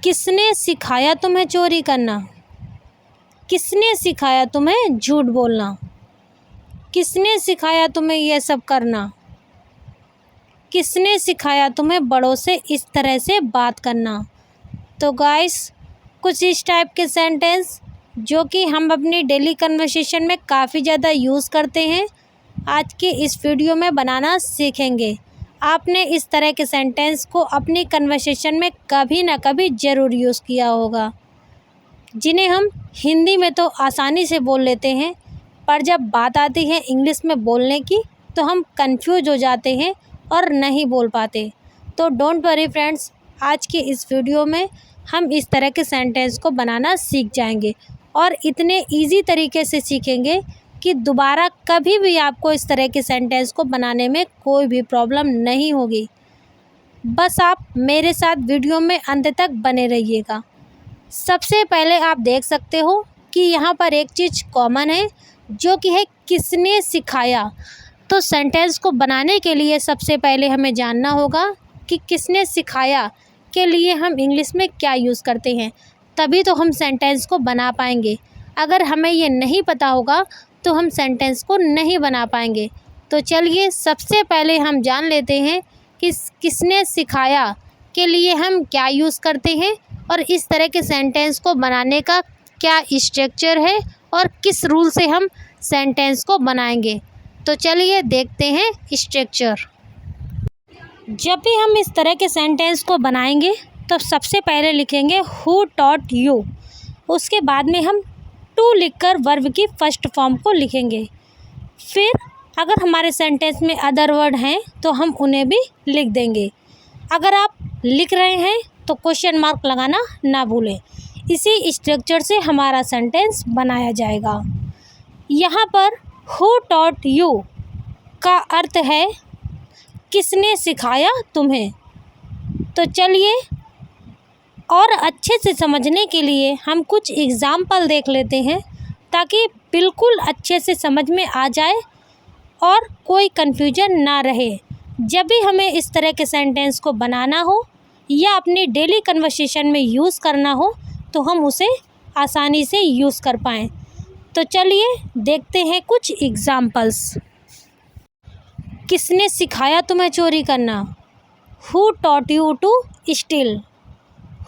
किसने सिखाया तुम्हें चोरी करना? किसने सिखाया तुम्हें झूठ बोलना? किसने सिखाया तुम्हें यह सब करना? किसने सिखाया तुम्हें बड़ों से इस तरह से बात करना? तो गाइस, कुछ इस टाइप के सेंटेंस जो कि हम अपनी डेली कन्वर्सेशन में काफ़ी ज़्यादा यूज़ करते हैं, आज के इस वीडियो में बनाना सीखेंगे। आपने इस तरह के सेंटेंस को अपनी कन्वर्सेशन में कभी ना कभी ज़रूर यूज़ किया होगा, जिन्हें हम हिंदी में तो आसानी से बोल लेते हैं, पर जब बात आती है इंग्लिश में बोलने की तो हम कंफ्यूज हो जाते हैं और नहीं बोल पाते। तो डोंट वरी फ्रेंड्स, आज के इस वीडियो में हम इस तरह के सेंटेंस को बनाना सीख जाएंगे और इतने इजी तरीके से सीखेंगे कि दोबारा कभी भी आपको इस तरह के सेंटेंस को बनाने में कोई भी प्रॉब्लम नहीं होगी। बस आप मेरे साथ वीडियो में अंत तक बने रहिएगा। सबसे पहले आप देख सकते हो कि यहाँ पर एक चीज़ कॉमन है, जो कि है किसने सिखाया। तो सेंटेंस को बनाने के लिए सबसे पहले हमें जानना होगा कि किसने सिखाया के लिए हम इंग्लिश में क्या यूज़ करते हैं, तभी तो हम सेंटेंस को बना पाएंगे। अगर हमें ये नहीं पता होगा तो हम सेंटेंस को नहीं बना पाएंगे। तो चलिए सबसे पहले हम जान लेते हैं कि किसने सिखाया के लिए हम क्या यूज़ करते हैं और इस तरह के सेंटेंस को बनाने का क्या स्ट्रक्चर है और किस रूल से हम सेंटेंस को बनाएंगे। तो चलिए देखते हैं स्ट्रक्चर। जब भी हम इस तरह के सेंटेंस को बनाएंगे तो सबसे पहले लिखेंगे हु टॉट यू, उसके बाद में हम टू लिखकर वर्ब की फर्स्ट फॉर्म को लिखेंगे। फिर अगर हमारे सेंटेंस में अदर वर्ड हैं तो हम उन्हें भी लिख देंगे। अगर आप लिख रहे हैं तो क्वेश्चन मार्क लगाना ना भूलें। इसी स्ट्रक्चर से हमारा सेंटेंस बनाया जाएगा। यहाँ पर हु टॉट यू का अर्थ है किसने सिखाया तुम्हें। तो चलिए और अच्छे से समझने के लिए हम कुछ एग्ज़ाम्पल देख लेते हैं, ताकि बिल्कुल अच्छे से समझ में आ जाए और कोई कन्फ्यूजन ना रहे। जब भी हमें इस तरह के सेंटेंस को बनाना हो या अपनी डेली कन्वर्सेशन में यूज़ करना हो तो हम उसे आसानी से यूज़ कर पाएँ। तो चलिए देखते हैं कुछ एग्ज़ाम्पल्स। किसने सिखाया तुम्हें चोरी करना? Who taught you to steal?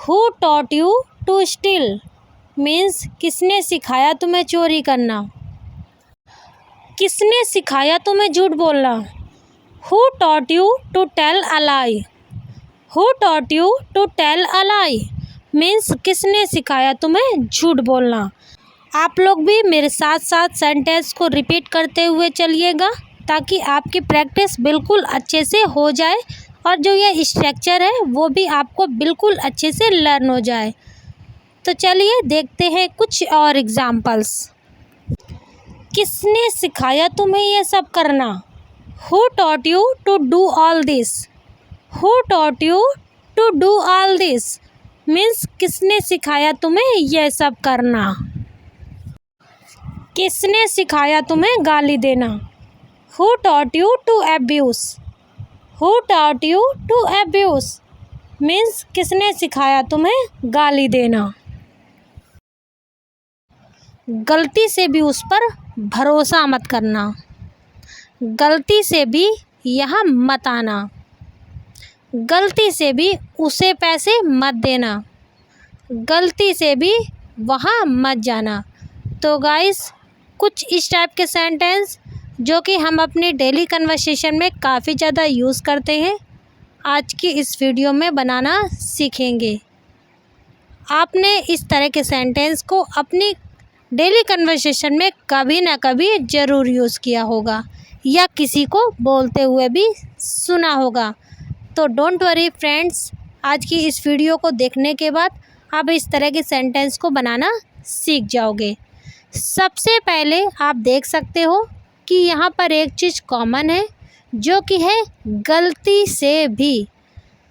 Who taught you to steal means किसने सिखाया तुम्हें चोरी करना। किसने सिखाया तुम्हें झूठ बोलना? Who taught you to tell a lie? Who taught you to tell a lie means किसने सिखाया तुम्हें झूठ बोलना। आप लोग भी मेरे साथ साथ सेंटेंस को रिपीट करते हुए चलिएगा, ताकि आपकी प्रैक्टिस बिल्कुल अच्छे से हो जाए और जो ये स्ट्रक्चर है वो भी आपको बिल्कुल अच्छे से लर्न हो जाए। तो चलिए देखते हैं कुछ और एग्ज़ाम्पल्स। किसने सिखाया तुम्हें ये सब करना? Who taught you to do all this? Who taught you to do all this means किसने सिखाया तुम्हें यह सब करना। किसने सिखाया तुम्हें गाली देना? Who taught you to abuse? Who taught you to abuse means किसने सिखाया तुम्हें गाली देना। गलती से भी उस पर भरोसा मत करना। गलती से भी यहाँ मत आना। गलती से भी उसे पैसे मत देना। गलती से भी वहाँ मत जाना। तो गाइस, कुछ इस टाइप के सेंटेंस जो कि हम अपनी डेली कन्वर्सेशन में काफ़ी ज़्यादा यूज़ करते हैं, आज की इस वीडियो में बनाना सीखेंगे। आपने इस तरह के सेंटेंस को अपनी डेली कन्वर्सेशन में कभी ना कभी ज़रूर यूज़ किया होगा या किसी को बोलते हुए भी सुना होगा। तो डोंट वरी फ्रेंड्स, आज की इस वीडियो को देखने के बाद आप इस तरह के सेंटेंस को बनाना सीख जाओगे। सबसे पहले आप देख सकते हो कि यहाँ पर एक चीज़ कॉमन है, जो कि है गलती से भी।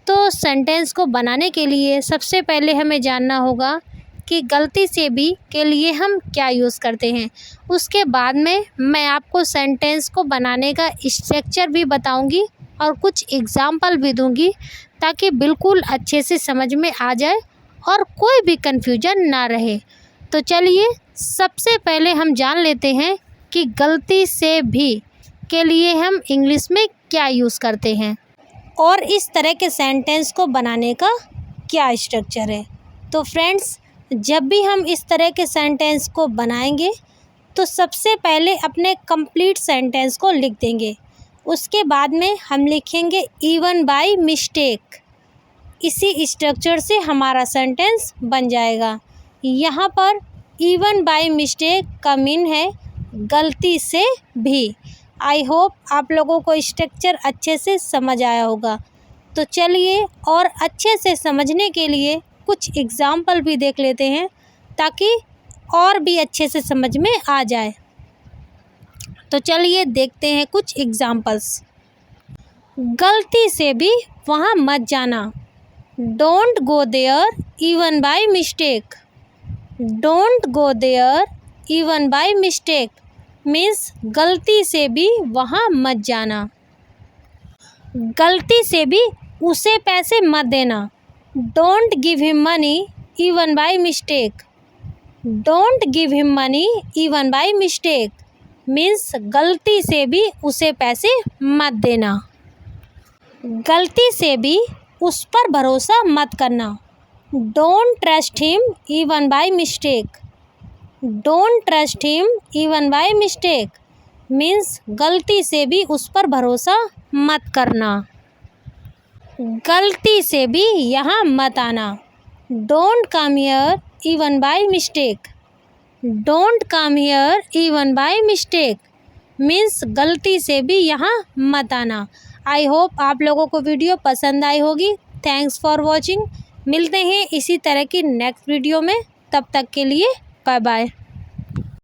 तो सेंटेंस को बनाने के लिए सबसे पहले हमें जानना होगा कि गलती से भी के लिए हम क्या यूज़ करते हैं। उसके बाद में मैं आपको सेंटेंस को बनाने का स्ट्रक्चर भी बताऊंगी और कुछ एग्जाम्पल भी दूंगी, ताकि बिल्कुल अच्छे से समझ में आ जाए और कोई भी कन्फ्यूजन ना रहे। तो चलिए सबसे पहले हम जान लेते हैं कि गलती से भी के लिए हम इंग्लिश में क्या यूज़ करते हैं और इस तरह के सेंटेंस को बनाने का क्या स्ट्रक्चर है। तो फ्रेंड्स, जब भी हम इस तरह के सेंटेंस को बनाएंगे तो सबसे पहले अपने कंप्लीट सेंटेंस को लिख देंगे। उसके बाद में हम लिखेंगे इवन बाय मिस्टेक। इसी स्ट्रक्चर से हमारा सेंटेंस बन जाएगा। यहाँ पर इवन बाय मिस्टेक का मीन है गलती से भी। आई होप आप लोगों को स्ट्रक्चर अच्छे से समझ आया होगा। तो चलिए और अच्छे से समझने के लिए कुछ एग्जाम्पल भी देख लेते हैं ताकि और भी अच्छे से समझ में आ जाए। तो चलिए देखते हैं कुछ एग्जाम्पल्स। गलती से भी वहाँ मत जाना। Don't go there even by mistake. Don't go there even by mistake means गलती से भी वहाँ मत जाना। गलती से भी उसे पैसे मत देना। Don't give him money even by mistake. Don't give him money even by mistake means गलती से भी उसे पैसे मत देना। गलती से भी उस पर भरोसा मत करना। Don't trust him even by mistake. Don't trust him even by mistake means गलती से भी उस पर भरोसा मत करना। गलती से भी यहाँ मत आना। Don't come here even by mistake. Don't come here even by mistake means गलती से भी यहाँ मत आना। आई होप आप लोगों को वीडियो पसंद आई होगी। Thanks for watching. मिलते हैं इसी तरह की नेक्स्ट वीडियो में। तब तक के लिए बाय बाय।